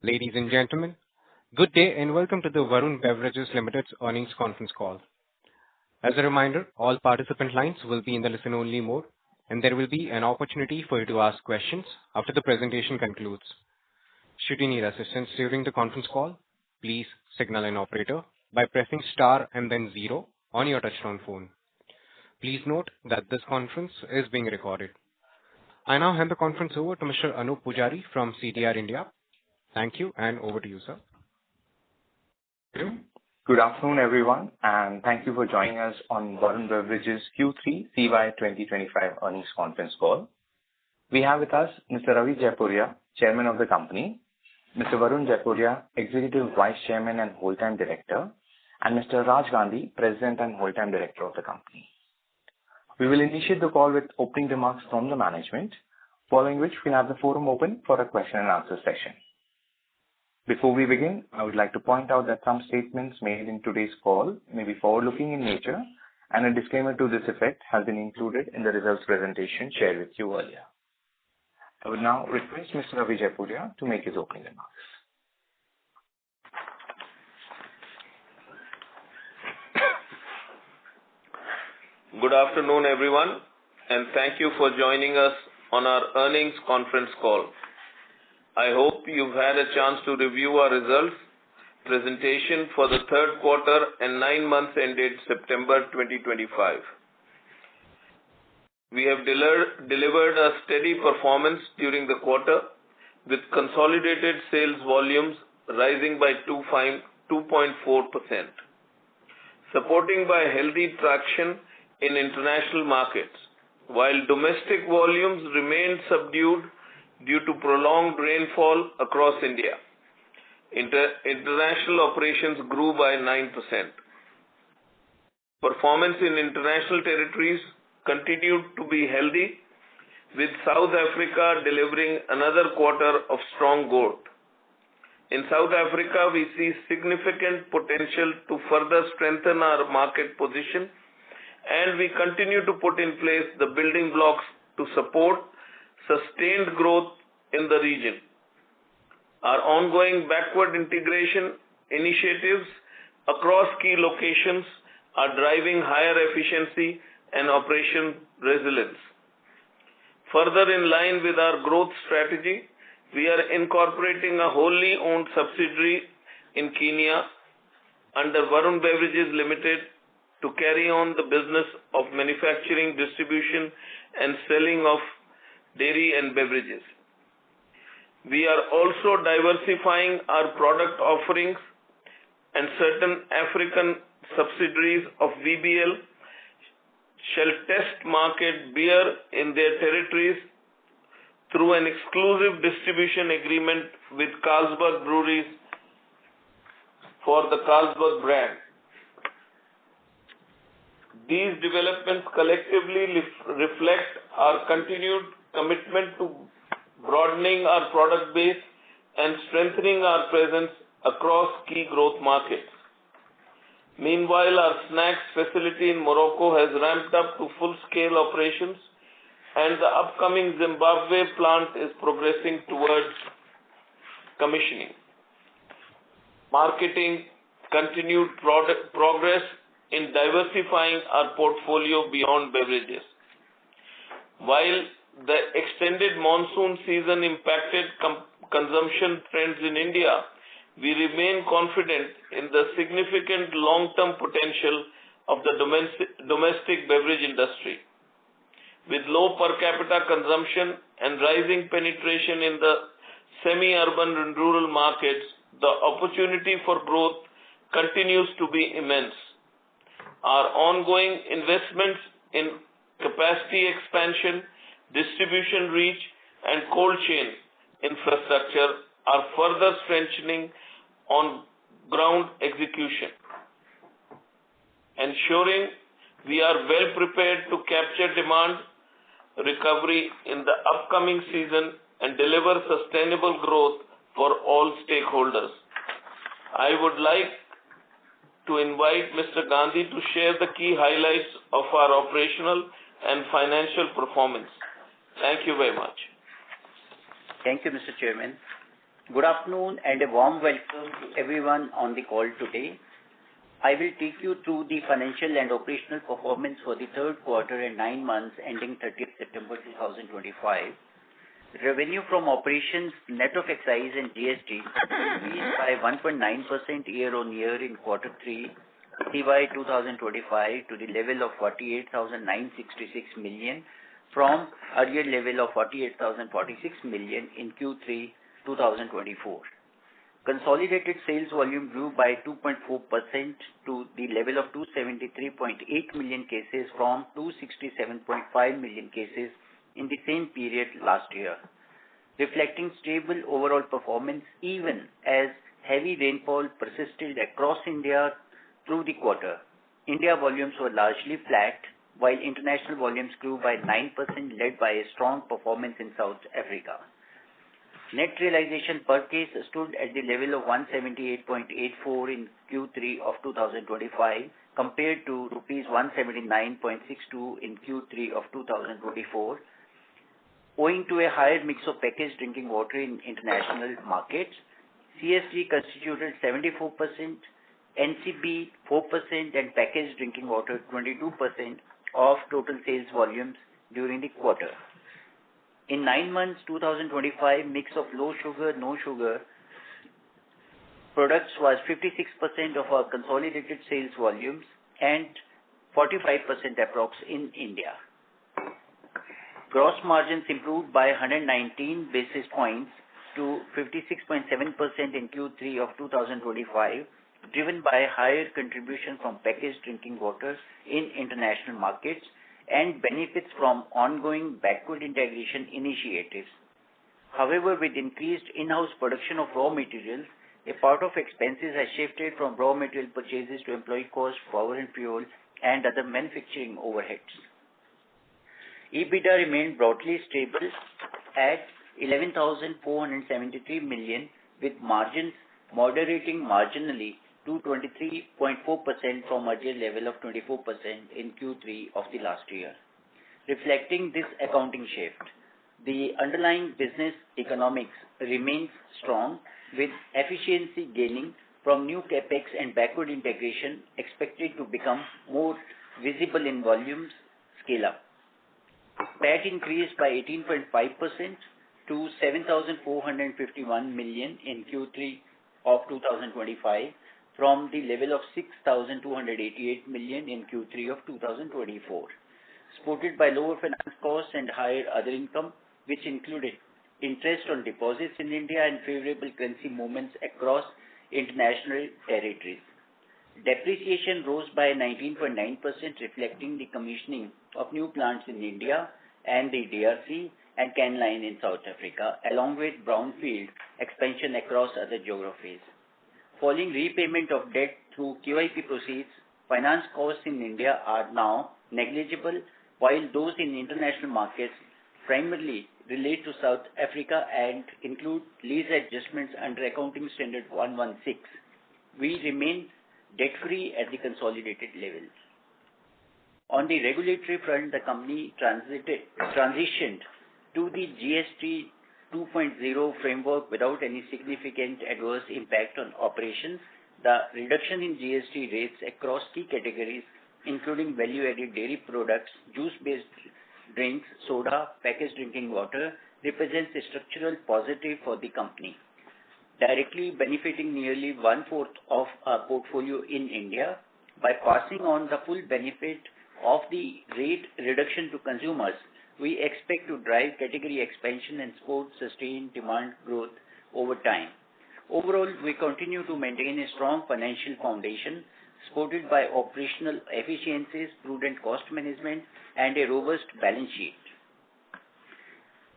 Ladies and gentlemen, good day and welcome to the Varun Beverages Limited's earnings conference call. As a reminder, all participant lines will be in the listen-only mode, and there will be an opportunity for you to ask questions after the presentation concludes. Should you need assistance during the conference call, please signal an operator by pressing star and then zero on your touchtone phone. Please note that this conference is being recorded. I now hand the conference over to Mr. Anup Pujari from CDR India. Thank you, and over to you, sir. Good afternoon, everyone, and thank you for joining us on Varun Beverages Q3 CY2025 earnings conference call. We have with us Mr. Ravi Jaipuria, Chairman of the company, Mr. Varun Jaipuria, Executive Vice Chairman and Whole-Time Director, and Mr. Raj Gandhi, President and Whole-Time Director of the company. We will initiate the call with opening remarks from the management, following which we'll have the forum open for a question and answer session. Before we begin, I would like to point out that some statements made in today's call may be forward-looking in nature, and a disclaimer to this effect has been included in the results presentation shared with you earlier. I would now request Mr. Ravi Jaipuria to make his opening remarks. Good afternoon, everyone, and thank you for joining us on our earnings conference call. I hope you've had a chance to review our results presentation for the third quarter and 9 months ended September 2025. We have delivered a steady performance during the quarter, with consolidated sales volumes rising by 2.4%, supporting by healthy traction in international markets, while domestic volumes remained subdued due to prolonged rainfall across India. International operations grew by 9%. Performance in international territories continued to be healthy, with South Africa delivering another quarter of strong growth. In South Africa, we see significant potential to further strengthen our market position, and we continue to put in place the building blocks to support sustained growth in the region. Our ongoing backward integration initiatives across key locations are driving higher efficiency and operation resilience. Further in line with our growth strategy, we are incorporating a wholly owned subsidiary in Kenya under Varun Beverages Limited to carry on the business of manufacturing, distribution, and selling of dairy and beverages. We are also diversifying our product offerings, and certain African subsidiaries of VBL shall test market beer in their territories through an exclusive distribution agreement with Carlsberg Breweries for the Carlsberg brand. These developments collectively reflect our continued commitment to broadening our product base and strengthening our presence across key growth markets. Meanwhile, our snacks facility in Morocco has ramped up to full-scale operations, and the upcoming Zimbabwe plant is progressing towards commissioning. Marketing continued progress in diversifying our portfolio beyond beverages. While the extended monsoon season impacted consumption trends in India, we remain confident in the significant long-term potential of the domestic beverage industry. With low per capita consumption and rising penetration in the semi-urban and rural markets, the opportunity for growth continues to be immense. Our ongoing investments in capacity expansion, distribution reach, and cold chain infrastructure are further strengthening on-ground execution, ensuring we are well prepared to capture demand recovery in the upcoming season and deliver sustainable growth for all stakeholders. I would like to invite Mr. Gandhi to share the key highlights of our operational and financial performance. Thank you very much. Thank you, Mr. Chairman. Good afternoon and a warm welcome to everyone on the call today. I will take you through the financial and operational performance for the third quarter and 9 months ending 30th September 2025. Revenue from operations net of excise and GST increased by 1.9% year-on-year in quarter 3 CY 2025 to the level of 48,966 million from earlier level of 48,046 million in Q3 2024. Consolidated sales volume grew by 2.4% to the level of 273.8 million cases from 267.5 million cases in the same period last year, reflecting stable overall performance even as heavy rainfall persisted across India through the quarter. India volumes were largely flat, while international volumes grew by 9%, led by a strong performance in South Africa. Net realization per case stood at the level of 178.84 in Q3 of 2025 compared to rupees 179.62 in Q3 of 2024, owing to a higher mix of packaged drinking water in international markets. CSD constituted 74%, NCB 4%, and packaged drinking water 22% of total sales volumes during the quarter. In 9 months 2025, mix of low sugar, no sugar products was 56% of our consolidated sales volumes and 45% approx in India. Gross margins improved by 119 basis points to 56.7% in Q3 of 2025, driven by higher contribution from packaged drinking water in international markets and benefits from ongoing backward integration initiatives. However, with increased in-house production of raw materials, a part of expenses has shifted from raw material purchases to employee costs, power and fuel, and other manufacturing overheads. EBITDA remained broadly stable at 11,473 million, with margins moderating marginally to 23.4% from earlier level of 24% in Q3 of the last year. Reflecting this accounting shift, the underlying business economics remains strong, with efficiency gaining from new capex and backward integration expected to become more visible in volumes scale up. PAT increased by 18.5% to 7,451 million in Q3 of 2025 from the level of 6,288 million in Q3 of 2024, supported by lower finance costs and higher other income, which included interest on deposits in India and favorable currency movements across international territories. Depreciation rose by 19.9%, reflecting the commissioning of new plants in India and the DRC and can line in South Africa, along with brownfield expansion across other geographies. Following repayment of debt through QIP proceeds, finance costs in India are now negligible, while those in international markets primarily relate to South Africa and include lease adjustments under Accounting Standard 116. We remain debt-free at the consolidated level. On the regulatory front, the company transitioned to the GST 2.0 framework without any significant adverse impact on operations. The reduction in GST rates across key categories, including value-added dairy products, juice-based drinks, soda, packaged drinking water, represents a structural positive for the company, directly benefiting nearly 1/4 of our portfolio in India. By passing on the full benefit of the rate reduction to consumers, we expect to drive category expansion and support sustained demand growth over time. Overall, we continue to maintain a strong financial foundation supported by operational efficiencies, prudent cost management, and a robust balance sheet.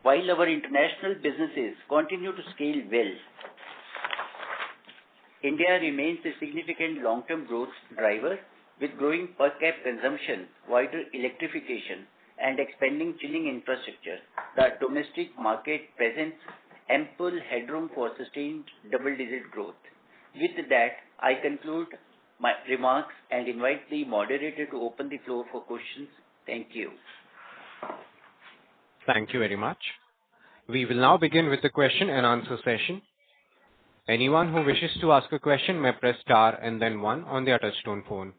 While our international businesses continue to scale well, India remains a significant long-term growth driver with growing per cap consumption, wider electrification, and expanding chilling infrastructure. The domestic market presents ample headroom for sustained double-digit growth. With that, I conclude my remarks and invite the moderator to open the floor for questions. Thank you. Thank you very much. We will now begin with the question and answer session. Anyone who wishes to ask a question may press star and then one on their touchtone phone.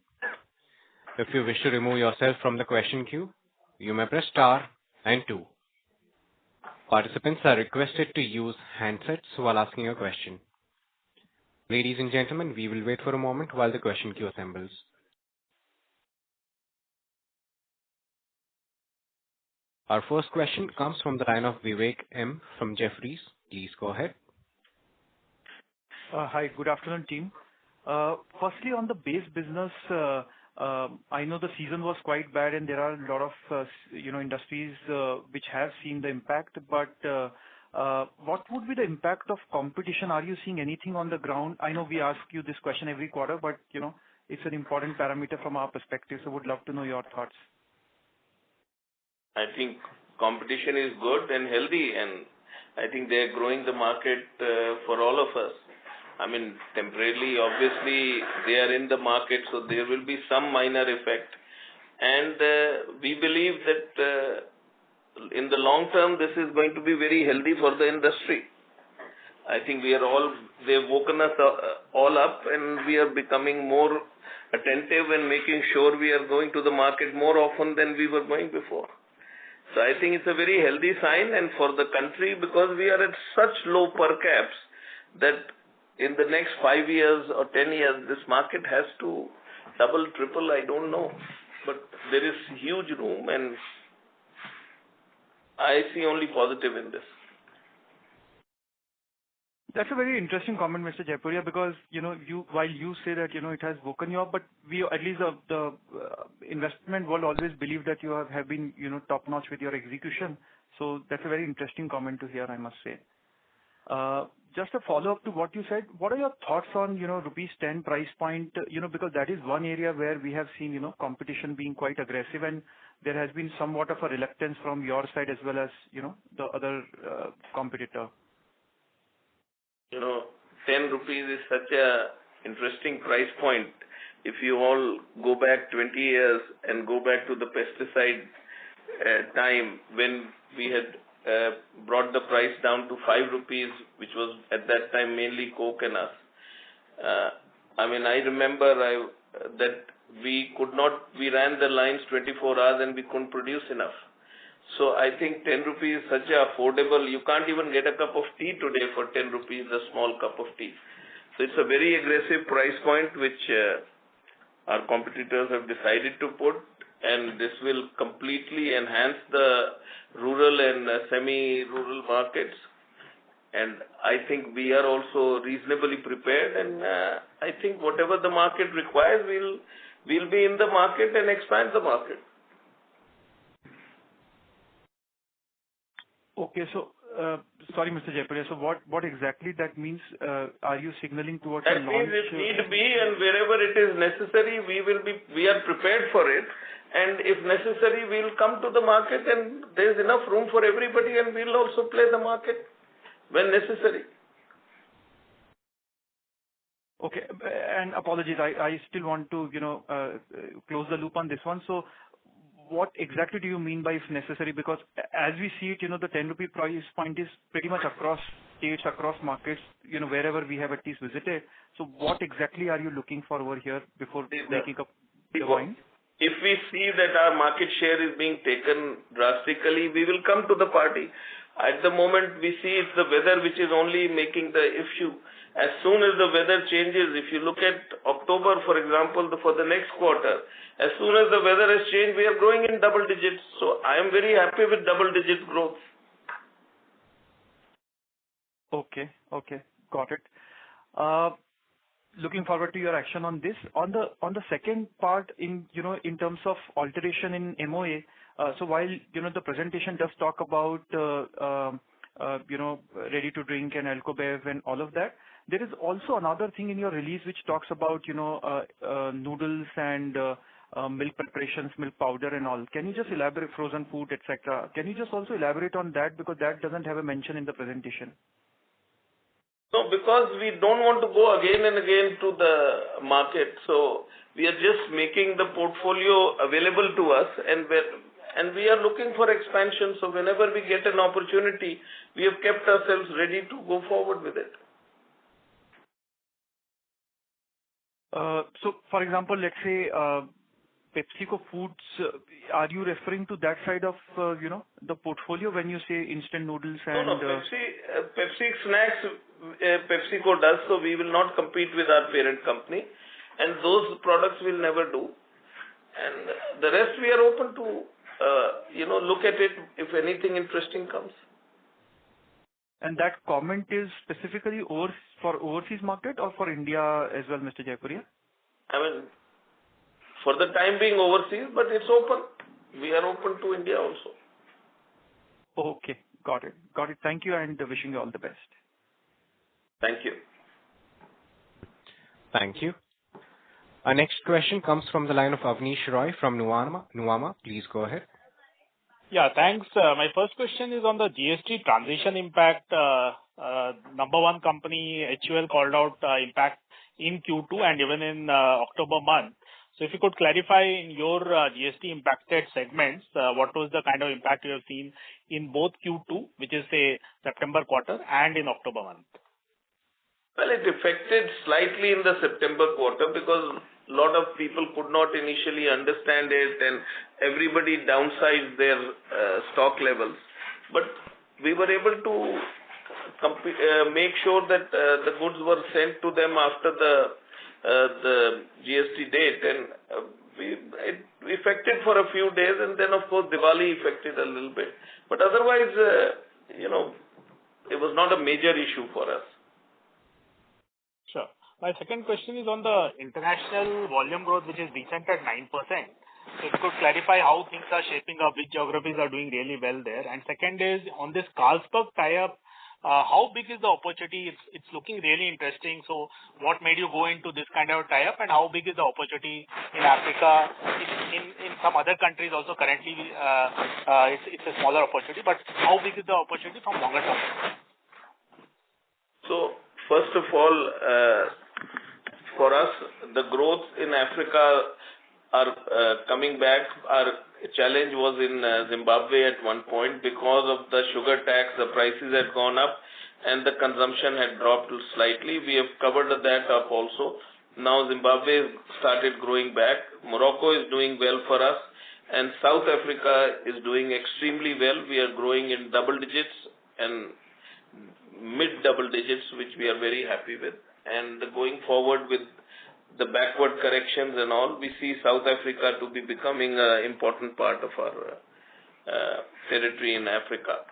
If you wish to remove yourself from the question queue, you may press star and two. Participants are requested to use handsets while asking a question. Ladies and gentlemen, we will wait for a moment while the question queue assembles. Our first question comes from the line of Vivek M. from Jefferies. Please go ahead. Hi, good afternoon, team. Firstly, on the base business, I know the season was quite bad and there are a lot of industries which have seen the impact. But what would be the impact of competition? Are you seeing anything on the ground? I know we ask you this question every quarter, but it's an important parameter from our perspective. So, would love to know your thoughts. I think competition is good and healthy, and I think they are growing the market for all of us. I mean, temporarily, obviously, they are in the market, so there will be some minor effect. And we believe that in the long term, this is going to be very healthy for the industry. I think they've woken us all up, and we are becoming more attentive and making sure we are going to the market more often than we were going before. So I think it's a very healthy sign, and for the country, because we are at such low per caps that in the next 5 years or 10 years, this market has to double, triple, I don't know. But there is huge room, and I see only positive in this. That's a very interesting comment, Mr. Jaipuria, because while you say that it has woken you up, but we, at least the investment world, always believe that you have been top notch with your execution. So that's a very interesting comment to hear, I must say. Just a follow up to what you said. What are your thoughts on rupees 10 price point? Because that is one area where we have seen competition being quite aggressive, and there has been somewhat of a reluctance from your side as well as the other competitor. 10 rupees is such a interesting price point. If you all go back 20 years and go back to the pesticide time when we had brought the price down to 5 rupees, which was at that time mainly Coke and us. I remember that we ran the lines 24 hours and we couldn't produce enough. So I think 10 rupees is such a affordable, you can't even get a cup of tea today for 10 rupees, a small cup of tea. So it's a very aggressive price point which our competitors have decided to put, and this will completely enhance the rural and semi-rural markets. And I think we are also reasonably prepared, and I think whatever the market requires, we'll be in the market and expand the market. Okay, so sorry, Mr. Jaipuria. So what exactly that means? Are you signaling towards that a launch? That means if need be, and wherever it is necessary, we are prepared for it. And if necessary, we'll come to the market, and there's enough room for everybody, and we'll also play the market when necessary. Okay, and apologies, I still want to close the loop on this one. So what exactly do you mean by if necessary? Because as we see it, the 10 rupee price point is pretty much across states, across markets, wherever we have at least visited. So what exactly are you looking for over here before making up the point? If we see that our market share is being taken drastically, we will come to the party. At the moment, we see it's the weather which is only making the issue. As soon as the weather changes, if you look at October, for example, for the next quarter, as soon as the weather has changed, we are growing in double digits. So I am very happy with double digit growth. Okay, got it. Looking forward to your action on this. On the second part, in terms of alteration in MOA. So while the presentation does talk about ready to drink and Alcobev and all of that, there is also another thing in your release which talks about noodles and milk preparations, milk powder and all. Can you just elaborate, frozen food, etc.? Can you just also elaborate on that, because that doesn't have a mention in the presentation? No, because we don't want to go again and again to the market. So we are just making the portfolio available to us, and we are looking for expansion. So whenever we get an opportunity, we have kept ourselves ready to go forward with it. So, for example, let's say PepsiCo Foods, are you referring to that side of, the portfolio when you say instant noodles and... No. Pepsi snacks, PepsiCo does, so we will not compete with our parent company, and those products will never do. And the rest we are open to, look at it if anything interesting comes. And that comment is specifically for overseas market or for India as well, Mr. Jaipuria? I mean, for the time being overseas, but it's open. We are open to India also. Okay, got it. Thank you and wishing you all the best. Thank you. Thank you. Our next question comes from the line of Avnish Roy from Nuvama. Please go ahead. Yeah, thanks. My first question is on the GST transition impact. Number one company, HUL, called out impact in Q2 and even in October month. So if you could clarify in your GST impacted segments, what was the kind of impact you have seen in both Q2, which is say September quarter, and in October month? Well, it affected slightly in the September quarter because a lot of people could not initially understand it and everybody downsized their stock levels. But we were able to make sure that the goods were sent to them after the GST date, and it affected for a few days, and then of course Diwali affected a little bit. But otherwise, it was not a major issue for us. Sure. My second question is on the international volume growth, which is decent at 9%. So if you could clarify how things are shaping up, which geographies are doing really well there. And second is on this Carlsberg tie-up, how big is the opportunity? It's looking really interesting. So what made you go into this kind of tie-up, and how big is the opportunity in Africa? In some other countries also currently, it's a smaller opportunity, but how big is the opportunity from longer term? So first of all, for us, the growth in Africa are coming back. Our challenge was in Zimbabwe at one point because of the sugar tax. The prices had gone up and the consumption had dropped slightly. We have covered that up also. Now Zimbabwe started growing back. Morocco is doing well for us, and South Africa is doing extremely well. We are growing in double digits and mid double digits, which we are very happy with. And going forward with the backward corrections and all, we see South Africa to be becoming an important part of our territory in Africa.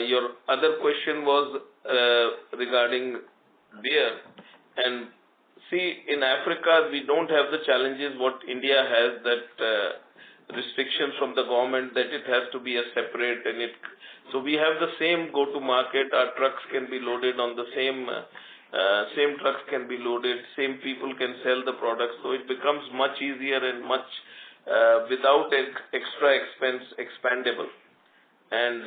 Your other question was regarding beer. And see, in Africa, we don't have the challenges what India has, that restrictions from the government that it has to be a separate, and so we have the same go-to-market. Our trucks can be loaded on the same trucks can be loaded, same people can sell the products, so it becomes much easier and much without extra expense expandable. And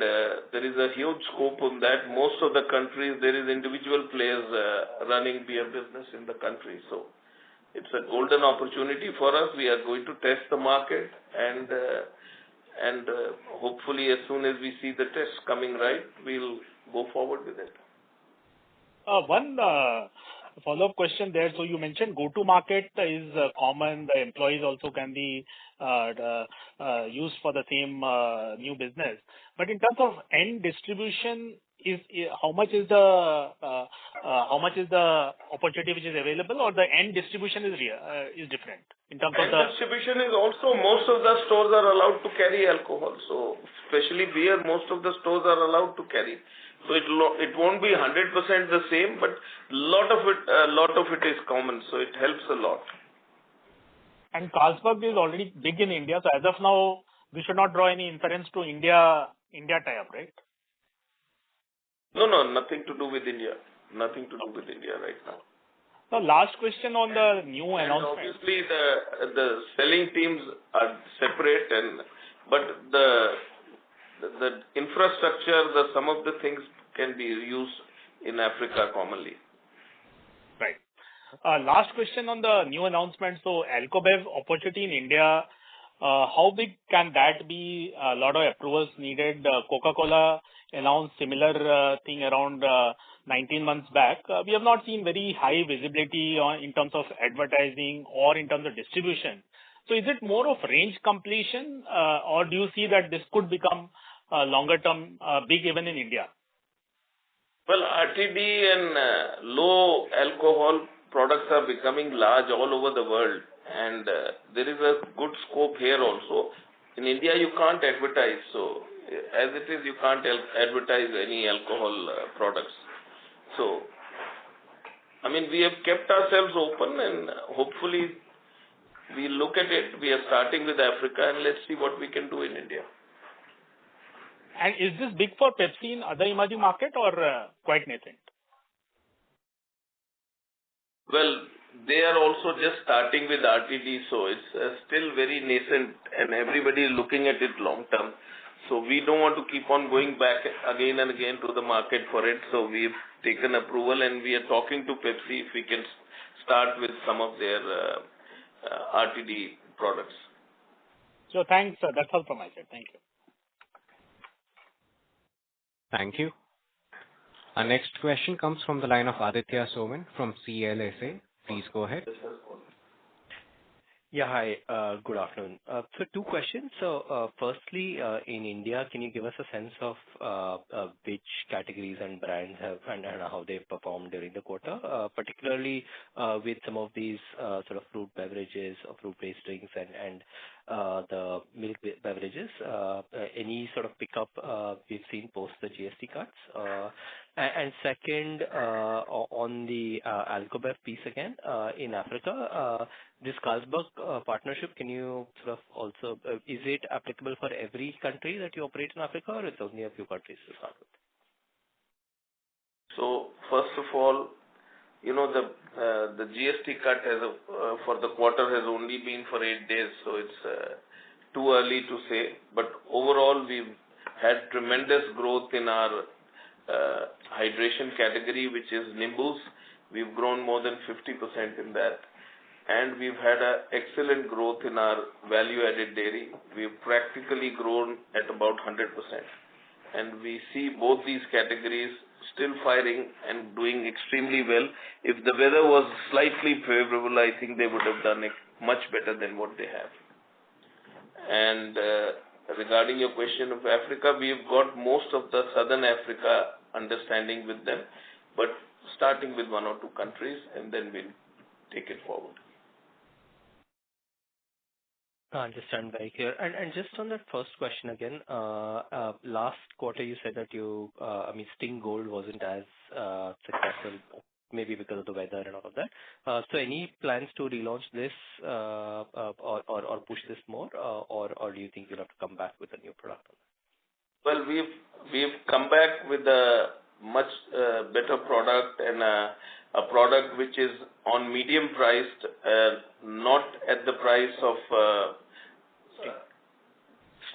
there is a huge scope on that. Most of the countries, there is individual players running beer business in the country, so it's a golden opportunity for us. We are going to test the market, and hopefully as soon as we see the tests coming right, we'll go forward with it. One follow-up question there. So you mentioned go-to-market is common. The employees also can be used for the same new business. But in terms of end distribution, how much is the opportunity which is available, or the end distribution is different in terms of the end distribution is also, most of the stores are allowed to carry alcohol. So especially beer, most of the stores are allowed to carry. So it won't be 100% the same, but a lot of it is common. So it helps a lot. And Carlsberg is already big in India. So as of now, we should not draw any inference to India tie-up, right? No, nothing to do with India. Nothing to do with India right now. So last question on the new announcement. And obviously, the selling teams are separate, but the infrastructure, some of the things can be used in Africa commonly. Right. Last question on the new announcement. So Alcobev opportunity in India, How big can that be? A lot of approvals needed. Coca-Cola announced similar thing around 19 months back. We have not seen very high visibility in terms of advertising or in terms of distribution. So is it more of range completion, or do you see that this could become longer term big even in India? Well, RTD and low alcohol products are becoming large all over the world, and there is a good scope here also. In India, you can't advertise, so as it is, you can't advertise any alcohol products. So, I mean, we have kept ourselves open, and hopefully we look at it. We are starting with Africa, and let's see what we can do in India. And is this big for Pepsi in other emerging market or quite nascent? Well, they are also just starting with RTD, so it's still very nascent and everybody is looking at it long term. So we don't want to keep on going back again and again to the market for it. So we've taken approval and we are talking to Pepsi if we can start with some of their RTD products. So thanks, sir. That's all from my side. Thank you. Thank you. Our next question comes from the line of Aditya Soman from CLSA. Please go ahead. Yeah, hi. Good afternoon. So two questions. So firstly, in India, can you give us a sense of which categories and brands have and how they've performed during the quarter, particularly with some of these sort of fruit beverages or fruit-based drinks and the milk beverages? Any sort of pickup we've seen post the GST cuts? And second, on the Alcobev piece again, in Africa, this Carlsberg partnership, can you sort of also, is it applicable for every country that you operate in Africa, or it's only a few countries to start with? So, first of all, you know, the GST cut for the quarter has only been for 8 days, so it's too early to say. But overall, we've had tremendous growth in our hydration category, which is Nimbus. We've grown more than 50% in that. And we've had an excellent growth in our value-added dairy. We've practically grown at about 100%. And we see both these categories still firing and doing extremely well. If the weather was slightly favorable, I think they would have done it much better than what they have. And regarding your question of Africa, we've got most of the Southern Africa understanding with them, but starting with 1 or 2 countries, and then we'll take it forward. I understand very clear. And just on that first question again, last quarter you said that Sting Gold wasn't as successful, maybe because of the weather and all of that. So any plans to relaunch this or push this more, or do you think you'll have to come back with a new product? Well, we've come back with a much better product and a product which is on medium priced, not at the price of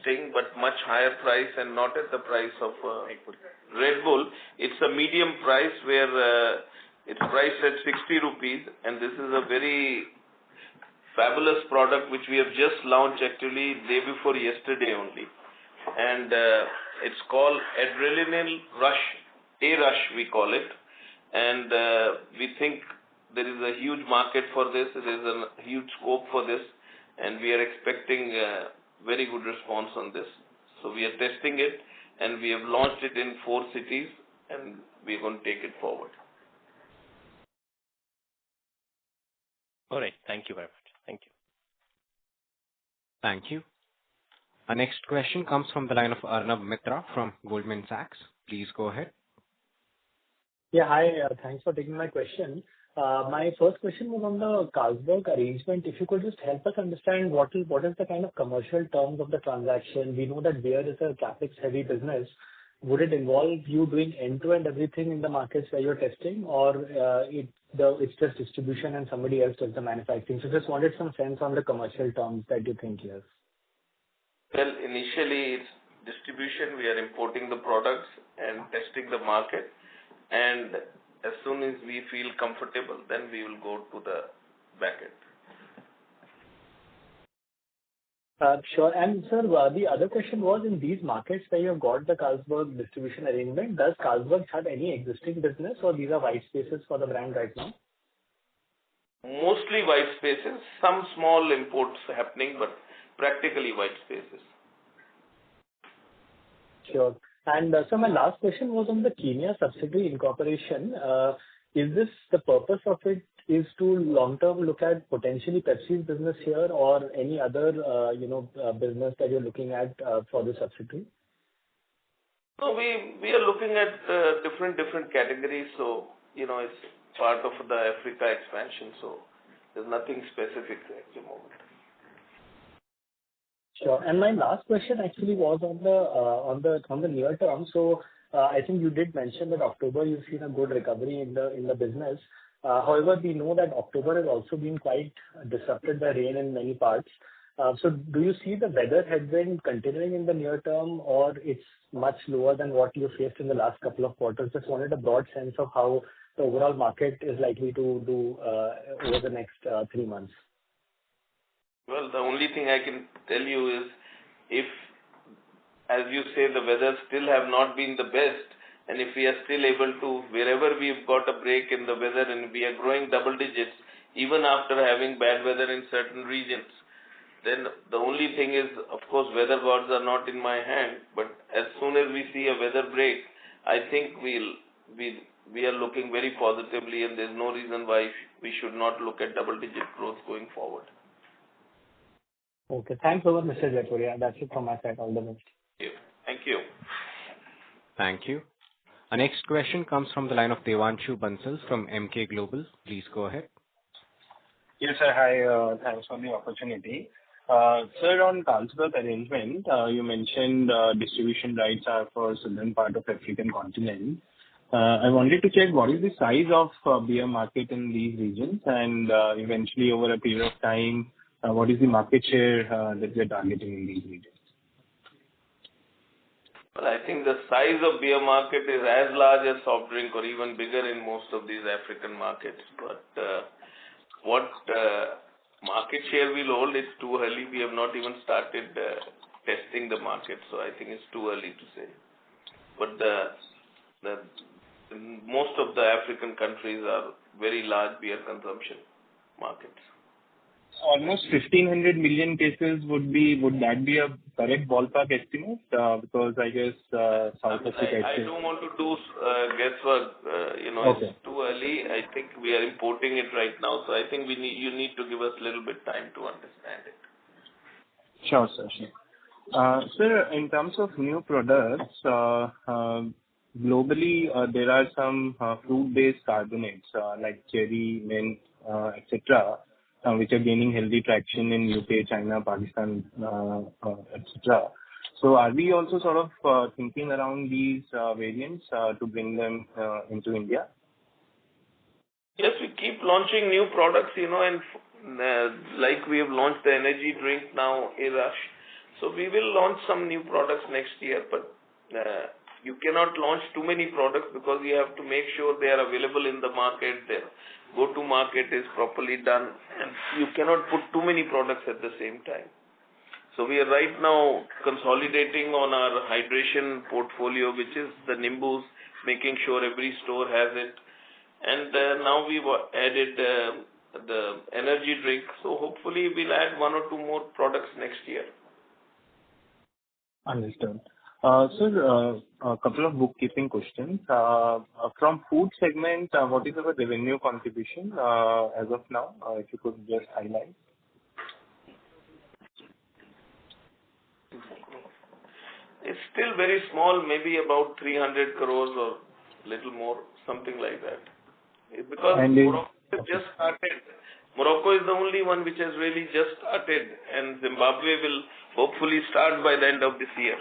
Sting, but much higher price and not at the price of Red Bull. It's a medium price where it's priced at 60 rupees, and this is a very fabulous product which we have just launched actually day before yesterday only. And it's called Adrenaline Rush, A-Rush we call it. And we think there is a huge market for this, there is a huge scope for this, and we are expecting a very good response on this. So we are testing it, and we have launched it in 4 cities, and we are going to take it forward. All right. Thank you very much. Thank you. Thank you. Our next question comes from the line of Arnab Mitra from Goldman Sachs. Please go ahead. Yeah, hi. Thanks for taking my question. My first question was on the Carlsberg arrangement. If you could just help us understand what is the kind of commercial terms of the transaction. We know that beer is a capex-heavy business. Would it involve you doing end-to-end everything in the markets where you're testing, or it's just distribution and somebody else does the manufacturing? So just wanted some sense on the commercial terms that you think here. Well, initially it's distribution. We are importing the products and testing the market. And as soon as we feel comfortable, then we will go to the back end. Sure. And sir, the other question was, in these markets where you have got the Carlsberg distribution arrangement, does Carlsberg have any existing business, or these are white spaces for the brand right now? Mostly white spaces, some small imports happening, but practically white spaces. Sure. And so my last question was on the Kenya subsidiary incorporation. Is this the purpose of it is to long-term look at potentially Pepsi's business here or any other, business that you're looking at for the subsidiary? So we are looking at different categories. So, it's part of the Africa expansion. So there's nothing specific at the moment. Sure. And my last question actually was on the near term. So, I think you did mention that October you've seen a good recovery in the business. However, we know that October has also been quite disrupted by rain in many parts. So do you see the weather headwind continuing in the near term, or it's much lower than what you faced in the last couple of quarters? Just wanted a broad sense of how the overall market is likely to do over the next 3 months. Well, the only thing I can tell you is if, as you say, the weather still have not been the best, and if we are still able to, wherever we've got a break in the weather and we are growing double digits, even after having bad weather in certain regions, then the only thing is, of course, weather gods are not in my hand, but as soon as we see a weather break, I think we are looking very positively, and there's no reason why we should not look at double-digit growth going forward. Okay. Thanks a lot, Mr. Jaipuria. That's it from my side. All the best. Thank you. Thank you. Our next question comes from the line of Devanshu Bansal from Emkay Global. Please go ahead. Yes, sir. Hi. Thanks for the opportunity. Sir, on Carlsberg arrangement, you mentioned distribution rights are for southern part of African continent. I wanted to check what is the size of beer market in these regions, and eventually over a period of time, what is the market share that we are targeting in these regions? Well, I think the size of beer market is as large as soft drink or even bigger in most of these African markets. But what market share we'll hold, it's too early. We have not even started testing the market, so I think it's too early to say. But most of the African countries are very large beer consumption markets. Almost 1,500 million cases would that be a correct ballpark estimate? Because I guess South Africa. I don't want to do guesswork. Okay. It's too early. I think we are importing it right now, so I think you need to give us a little bit time to understand it. Sure, sir. Sure. Sir, in terms of new products, globally there are some fruit-based carbonates like cherry, mint, etc. Which are gaining healthy traction in UK, China, Pakistan, etc. So are we also sort of thinking around these variants to bring them into India? Yes, we keep launching new products, and like we have launched the energy drink now, Rush. So we will launch some new products next year, but you cannot launch too many products because you have to make sure they are available in the market, their go-to-market is properly done, and you cannot put too many products at the same time. So we are right now consolidating on our hydration portfolio, which is the Nimbus, making sure every store has it. And now we've added the energy drink, so hopefully we'll add 1 or 2 more products next year. Understood. Sir, a couple of bookkeeping questions. From food segment, what is our revenue contribution as of now? If you could just highlight. It's still very small, maybe about 300 crores or little more, something like that. Because Morocco has just started. Morocco is the only one which has really just started, and Zimbabwe will hopefully start by the end of this year.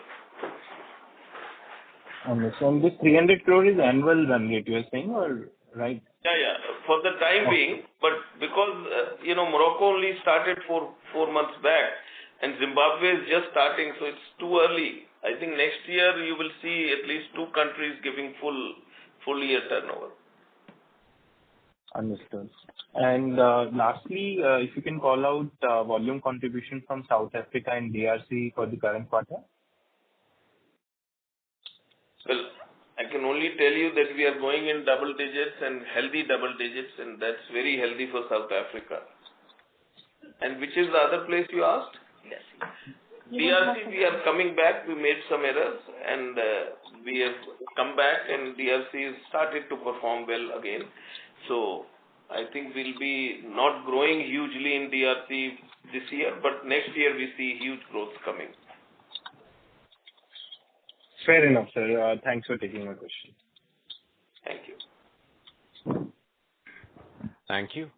So this 300 crore is annual run rate, you are saying, or right? Yeah. For the time being, but because Morocco only started 4 months back, and Zimbabwe is just starting, so it's too early. I think next year you will see at least 2 countries giving full year turnover. Understood. And lastly, if you can call out volume contribution from South Africa and DRC for the current quarter? Well, I can only tell you that we are going in double digits and healthy double digits, and that's very healthy for South Africa. And which is the other place you asked? DRC, we are coming back. We made some errors, and we have come back, and DRC has started to perform well again. So I think we'll be not growing hugely in DRC this year, but next year we see huge growth coming. Fair enough, sir. Thanks for taking my question. Thank you. Thank you.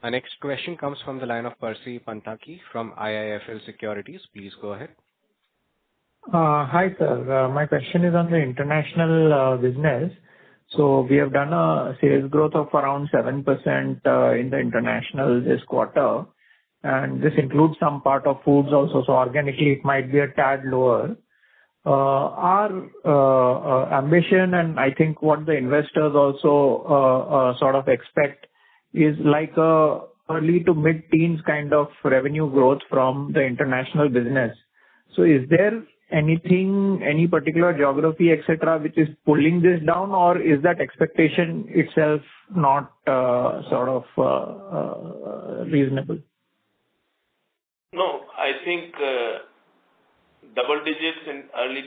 Our next question comes from the line of Percy Panthaki from IIFL Securities. Please go ahead. Hi, sir. My question is on the international business. So we have done a sales growth of around 7% in the international this quarter, and this includes some part of foods also, so organically it might be a tad lower. Our ambition, and I think what the investors also sort of expect, is like a early to mid-teens kind of revenue growth from the international business. So is there anything, any particular geography, etc., which is pulling this down, or is that expectation itself not reasonable? No, I think double digits in early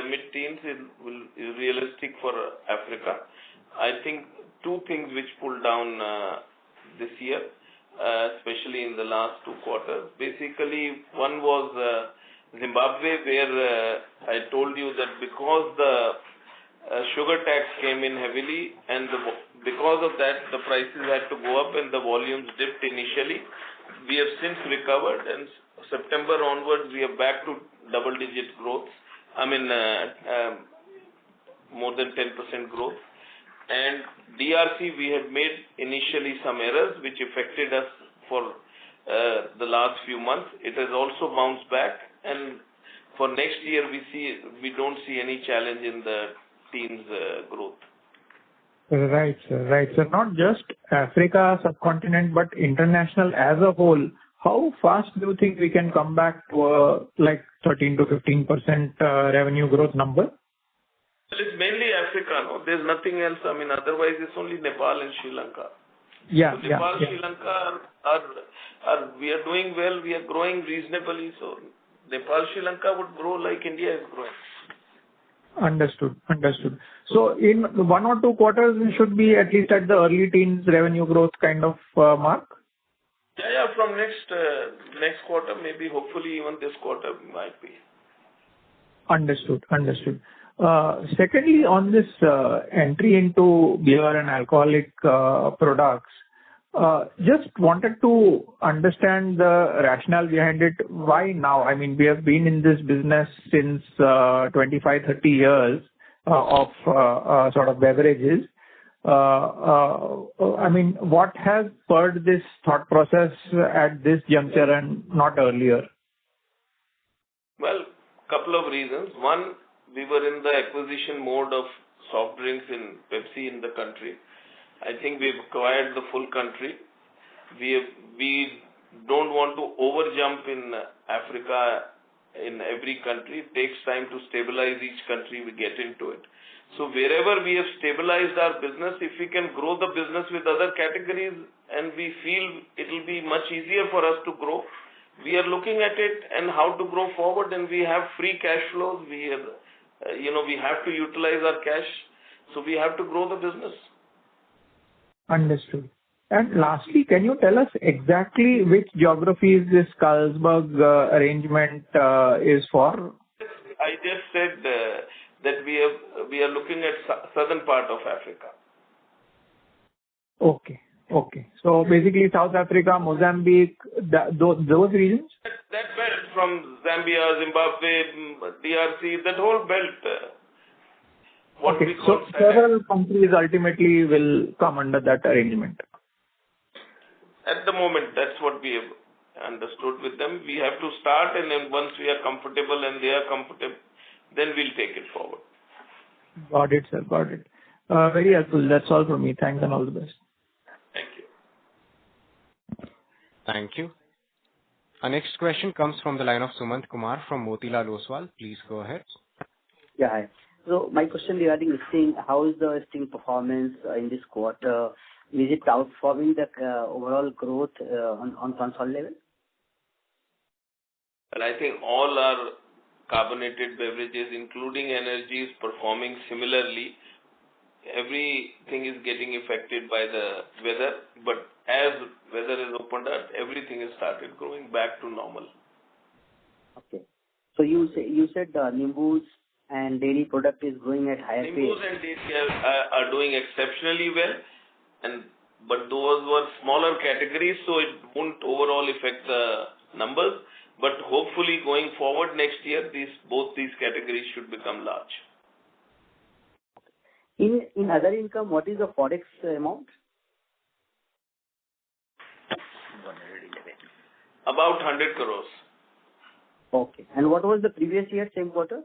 mid-teens is realistic for Africa. I think two things which pulled down this year, especially in the last 2 quarters. Basically, one was Zimbabwe, where I told you that because the sugar tax came in heavily, and because of that the prices had to go up and the volumes dipped initially. We have since recovered, and September onwards we are back to double-digit growth. I mean, more than 10% growth. And DRC, we had made initially some errors which affected us for the last few months. It has also bounced back, and for next year we don't see any challenge in the teens growth. Right, sir. Right. So not just Africa subcontinent, but international as a whole. How fast do you think we can come back to like 13 to 15% revenue growth number? Well, it's mainly Africa, no? There's nothing else. I mean, otherwise it's only Nepal and Sri Lanka. Yeah, so Nepal, Sri Lanka we are doing well. We are growing reasonably. So Nepal, Sri Lanka would grow like India is growing. Understood. So in 1 or 2 quarters, we should be at least at the early teens revenue growth kind of mark? Yeah, from next quarter, maybe hopefully even this quarter might be. Understood. Secondly, on this entry into beer and alcoholic products, just wanted to understand the rationale behind it. Why now? I mean, we have been in this business since 25, 30 years of sort of beverages. I mean, what has spurred this thought process at this juncture and not earlier? Well, couple of reasons. One, we were in the acquisition mode of soft drinks in Pepsi in the country. I think we've acquired the full country. We don't want to overjump in Africa in every country. It takes time to stabilize each country we get into it. So wherever we have stabilized our business, if we can grow the business with other categories and we feel it will be much easier for us to grow, we are looking at it and how to grow forward, and we have free cash flows. We have to utilize our cash, so we have to grow the business. Understood. And lastly, can you tell us exactly which geographies this Carlsberg arrangement is for? I just said that we are looking at southern part of Africa. Okay. So basically South Africa, Mozambique, those regions? That belt from Zambia, Zimbabwe, DRC, that whole belt. Okay, so several countries ultimately will come under that arrangement. At the moment, that's what we have understood with them. We have to start, and then once we are comfortable and they are comfortable, then we'll take it forward. Got it, sir. Very helpful. That's all from me. Thanks and all the best. Thank you. Our next question comes from the line of Sumant Kumar from Motilal Oswal. Please go ahead. Yeah, hi. So my question regarding listing, how is the listing performance in this quarter? Is it outperforming the overall growth on console level? Well, I think all our carbonated beverages, including energy, is performing similarly. Everything is getting affected by the weather, but as weather has opened up, everything has started growing back to normal. Okay. So you said the Nimbus and dairy product is growing at higher pace. Nimbus and dairy are doing exceptionally well, but those were smaller categories, so it won't overall affect the numbers. But hopefully, going forward next year, both these categories should become large. In other income, what is the forex amount? About 100 crores. Okay. And what was the previous year, same quarter?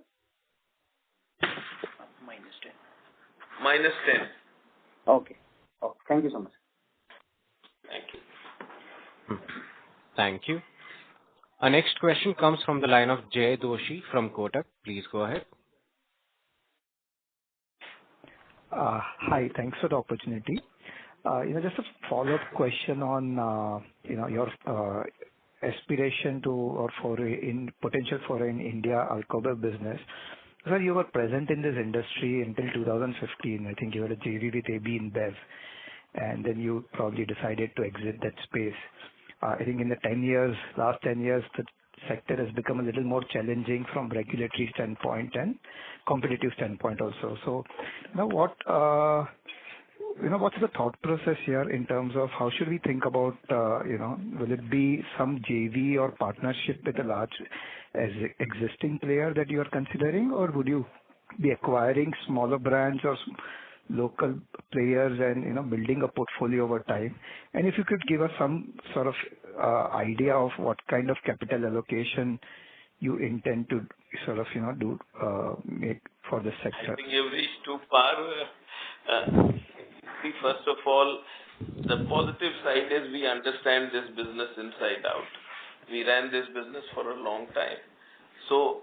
Minus 10. Okay. Oh, thank you so much. Thank you. Thank you. Our next question comes from the line of Jay Doshi from Kotak. Please go ahead. Hi, thanks for the opportunity. Just a follow-up question on your aspiration to or potential for in India alcohol business. Sir, you were present in this industry until 2015. I think you had a JV with AB InBev, and then you probably decided to exit that space. I think in the last 10 years, the sector has become a little more challenging from regulatory standpoint and competitive standpoint also. So, what's the thought process here in terms of how should we think about, will it be some JV or partnership with a large existing player that you are considering, or would you be acquiring smaller brands or local players and, building a portfolio over time? And if you could give us some sort of idea of what kind of capital allocation you intend to sort of, make for the sector. I think you've reached too far. See, first of all, the positive side is we understand this business inside out. We ran this business for a long time. So,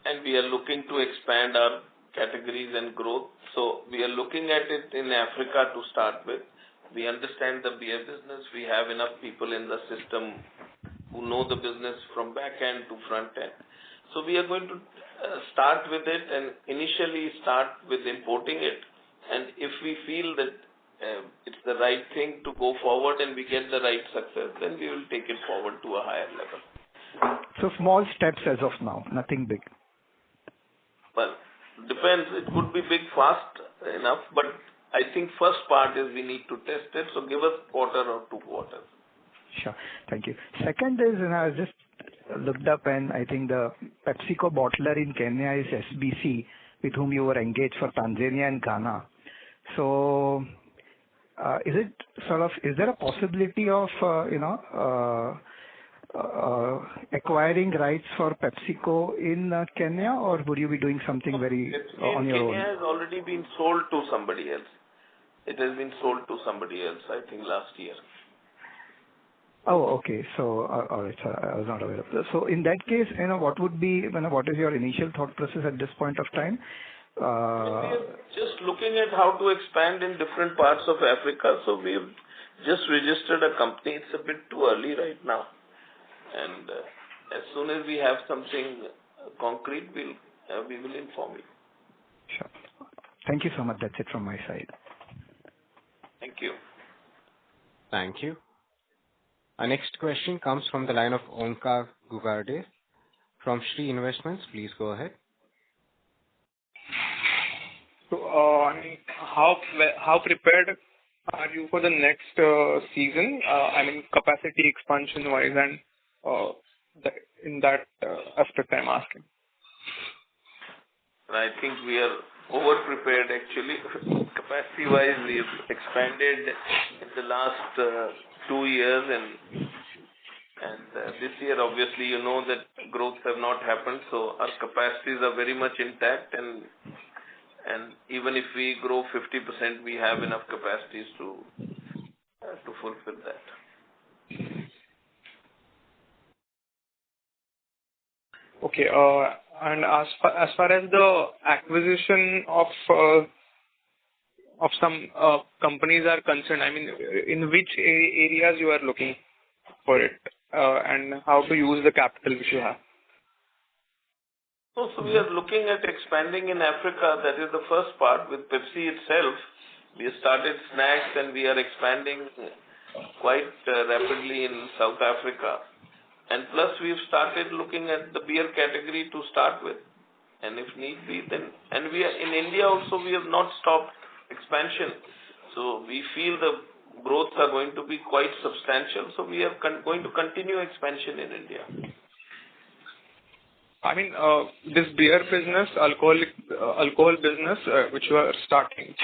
and we are looking to expand our categories and growth. So, we are looking at it in Africa to start with. We understand the beer business. We have enough people in the system who know the business from back end to front end. So, we are going to start with it and initially start with importing it. And if we feel that it's the right thing to go forward and we get the right success, then we will take it forward to a higher level. So small steps as of now, nothing big. Well, depends. It could be big fast enough, but I think first part is we need to test it. So give us quarter or 2 quarters. Sure. Thank you. Second is, I just looked up and I think the PepsiCo bottler in Kenya is SBC, with whom you were engaged for Tanzania and Ghana. So, is there a possibility of, acquiring rights for PepsiCo in Kenya, or would you be doing something very on your own? Kenya has already been sold to somebody else. It has been sold to somebody else, I think, last year. Oh, okay. So, all right, sir, I was not aware of this. So, in that case, what is your initial thought process at this point of time? We are just looking at how to expand in different parts of Africa. So, we've just registered a company. It's a bit too early right now. And as soon as we have something concrete, we will inform you. Sure. Thank you so much. That's it from my side. Thank you. Thank you. Our next question comes from the line of Omkar Gugarde from Shree Investments. Please go ahead. So, how prepared are you for the next season? Capacity expansion wise, and in that aspect, I'm asking. I think we are over prepared actually. Capacity wise, we've expanded in the last 2 years, and this year, obviously, that growth have not happened. So our capacities are very much intact, and even if we grow 50%, we have enough capacities to fulfill that. Okay. And as far as the acquisition of some companies are concerned, I mean, in which areas you are looking for it, and how to use the capital which you have? So we are looking at expanding in Africa. That is the first part. With Pepsi itself, we started snacks and we are expanding quite rapidly in South Africa. And plus we've started looking at the beer category to start with. And if need be, then, and we are in India also, we have not stopped expansion. So we feel the growths are going to be quite substantial. So we are going to continue expansion in India. I mean, this beer business, alcohol business, which you are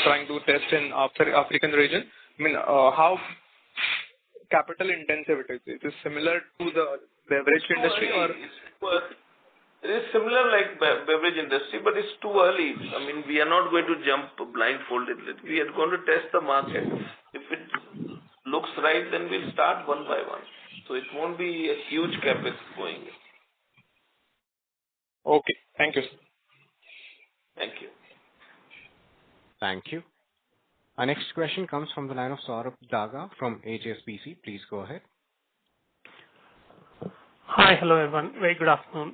trying to test in African region. I mean, how capital intensive it is? It is similar to the beverage industry, or it is similar like beverage industry, but it's too early. I mean, we are not going to jump blindfolded. We are going to test the market. If it looks right, then we'll start one by one. So it won't be a huge capex going in. Okay. Thank you. Thank you. Thank you. Our next question comes from the line of Saurabh Daga from HSBC. Please go ahead. Hi. Hello, everyone. Very good afternoon.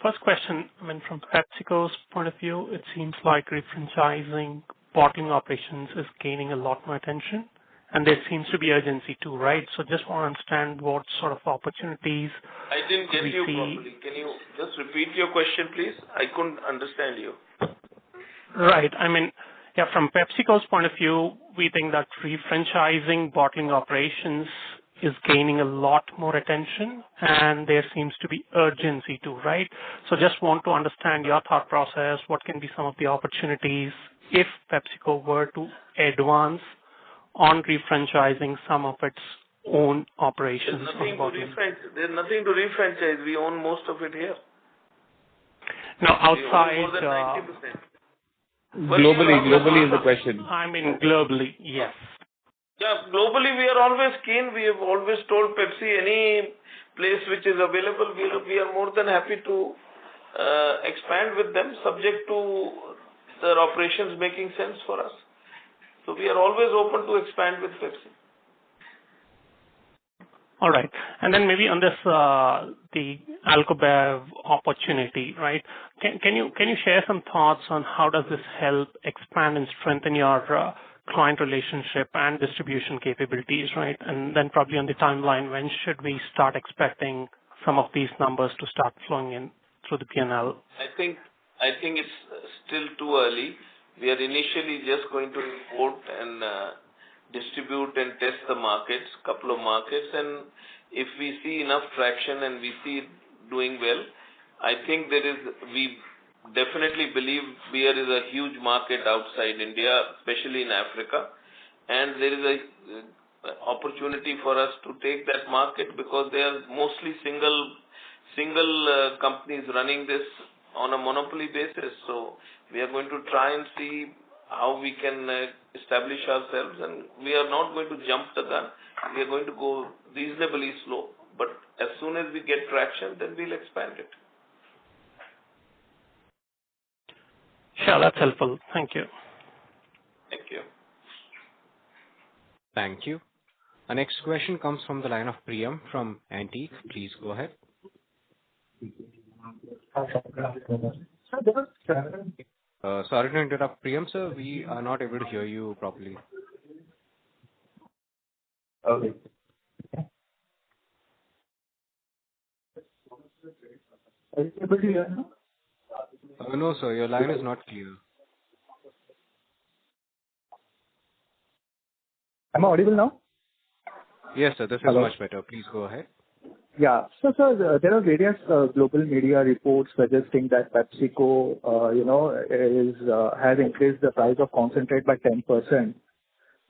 First question, I mean, from PepsiCo's point of view, it seems like refranchising bottling operations is gaining a lot more attention, and there seems to be urgency too, right? So just want to understand what sort of opportunities I didn't get you properly. Can you just repeat your question, please? I couldn't understand you. Right. I mean, yeah, from PepsiCo's point of view, we think that refranchising bottling operations is gaining a lot more attention, and there seems to be urgency too, right? So just want to understand your thought process. What can be some of the opportunities if PepsiCo were to advance on refranchising some of its own operations? There's nothing to refranchise. We own most of it here. No, outside. More than 90%. Globally is the question. I mean, globally, yes. Yeah, globally we are always keen. We have always told Pepsi any place which is available, we are more than happy to expand with them, subject to their operations making sense for us. So we are always open to expand with Pepsi. All right. And then maybe on this, the Alcobev opportunity, right? Can you share some thoughts on how does this help expand and strengthen your client relationship and distribution capabilities, right? And then probably on the timeline, when should we start expecting some of these numbers to start flowing in through the P&L? I think it's still too early. We are initially just going to import and distribute and test the markets, couple of markets, and if we see enough traction and we see it doing well, I think we definitely believe beer is a huge market outside India, especially in Africa, and there is a opportunity for us to take that market because they are mostly single companies running this on a monopoly basis. So we are going to try and see how we can establish ourselves, and we are not going to jump the gun. We are going to go reasonably slow, but as soon as we get traction, then we'll expand it. Sure, that's helpful. Thank you. Thank you. Thank you. Our next question comes from the line of Priyam from Antique. Please go ahead. Sorry to interrupt, Priyam, sir. We are not able to hear you properly. Okay. Are you able to hear now? No, sir. Your line is not clear. Am I audible now? Yes, sir. This is much better. Please go ahead. Yeah. So, sir, there are various global media reports suggesting that PepsiCo, has increased the price of concentrate by 10%.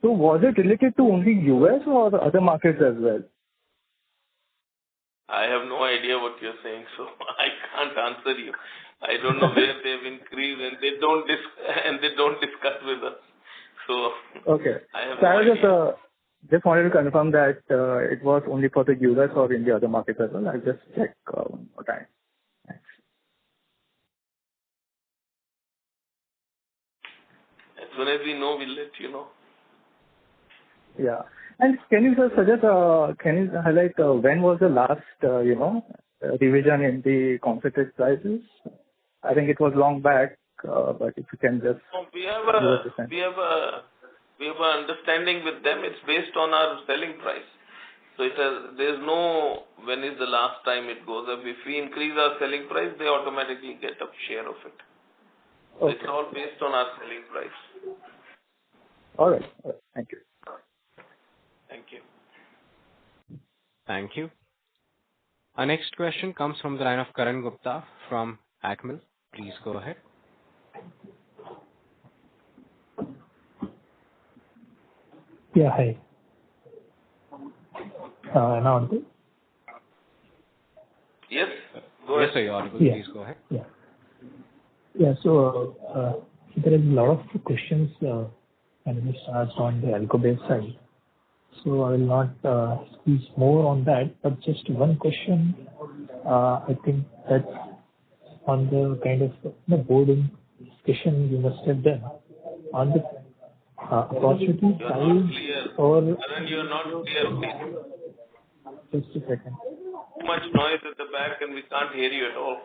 So, was it related to only US or the other markets as well? I have no idea what you're saying, so I can't answer you. I don't know where they've increased, and they don't discuss with us. So okay. I have so no idea. Just wanted to confirm that it was only for the US or in the other markets as well. I'll just check one more time. Thanks. soon as we know, we'll let you know. Yeah. And can you just suggest, can you highlight when was the last, revision in the concentrate prices? I think it was long back, but if you can just We have give us a sense. we have an understanding with them. It's based on our selling price. So there's no when is the last time it goes up. If we increase our selling price, they automatically get a share of it. So Okay. it's all based on our selling price. All right. Thank you. Thank you. Thank you. Our next question comes from the line of Karan Gupta from Acmel. Please go ahead. Yeah, hi. Am I audible? Yes. Yes, sir, you're audible. Yeah. Please go ahead. Yeah. Yeah. So there is a lot of questions and asked on the alcohol side. So I will not squeeze more on that, but just one question. I think that's on the kind of boarding discussion you must have done on the opportunity You're side not clear. or Karan, you're not clear, please. just a second. Too much noise at the back and we can't hear you at all.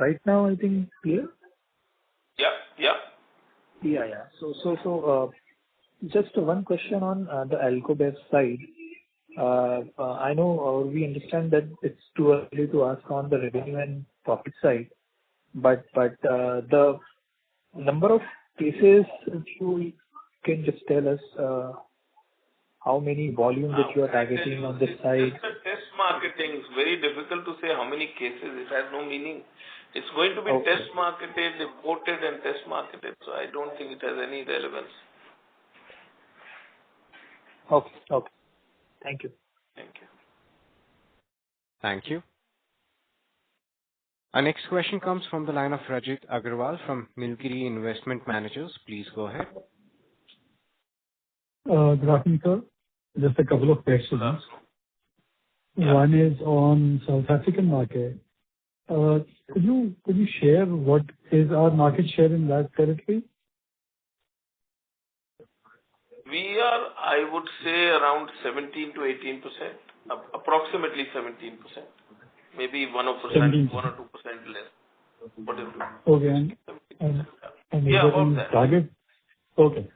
Right now, I think clear. Yeah. Yeah. So, just one question on the alcohol side. I know we understand that it's too early to ask on the revenue and profit side, but the number of cases, if you can just tell us how many volume that you are targeting on this side. It's a test marketing. It's very difficult to say how many cases. It has no meaning. It's going to be test marketed, imported and test marketed. So I don't think it has any relevance. Okay. Thank you. Thank you. Our next question comes from the line of Rajit Agarwal from Nilgiri Investment Managers. Please go ahead. Good afternoon, sir. Just a couple of questions. One is on South African market. Could you share what is our market share in that territory? We are, I would say, around 17 to 18%, approximately 17%, maybe 1% or 2% less. Whatever. Okay, and is there any target? Okay.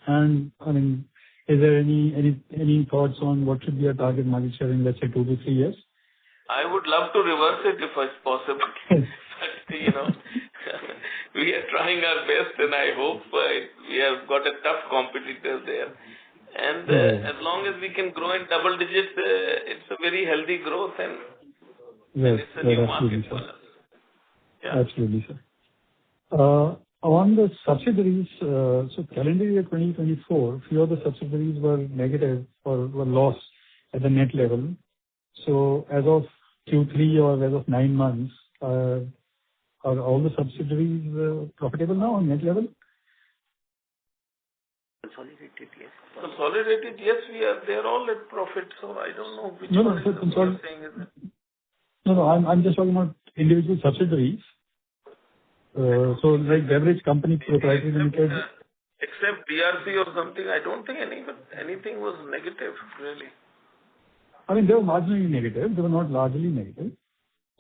And I mean, is there any thoughts on what should be a target market share in, let's say, 2 to 3 years? I would love to reverse it if it's possible. But, we are trying our best and I hope we have got a tough competitor there. And as long as we can grow in double digits, it's a very healthy growth and it's a new market for us. Yeah. Absolutely, sir. On the subsidiaries, so calendar year 2024, few of the subsidiaries were negative or were lost at the net level. So as of Q3 or as of 9 months, are all the subsidiaries profitable now on net level? Consolidated, yes. Consolidated, yes, we are. They're all at profit, so I don't know which No, one is sir, you're saying is it. No, I'm just talking about individual subsidiaries. So like beverage company proprietary limited. Except DRC or something, I don't think anything was negative, really. I mean, they were marginally negative. They were not largely negative.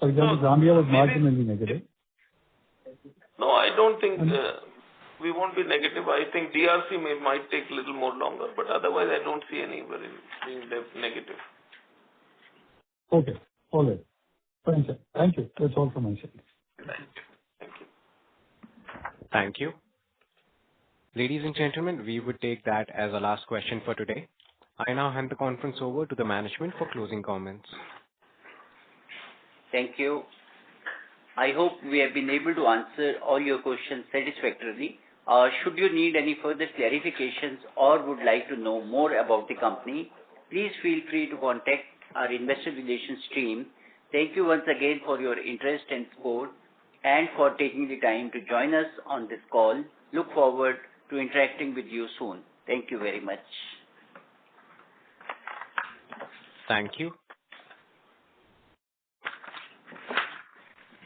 For example, Zambia was marginally negative. No, I don't think we won't be negative. I think DRC might take a little more longer, but otherwise I don't see anybody being negative. Okay. All right. Fine, sir. Thank you. That's all from my side. Thank you. Ladies and gentlemen, we would take that as a last question for today. I now hand the conference over to the management for closing comments. Thank you. I hope we have been able to answer all your questions satisfactorily. Should you need any further clarifications or would like to know more about the company, please feel free to contact our investor relations team. Thank you once again for your interest and support and for taking the time to join us on this call. Look forward to interacting with you soon. Thank you very much. Thank you.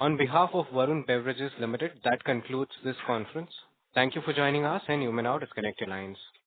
On behalf of Varun Beverages Limited, that concludes this conference. Thank you for joining us, and you may now disconnect your lines.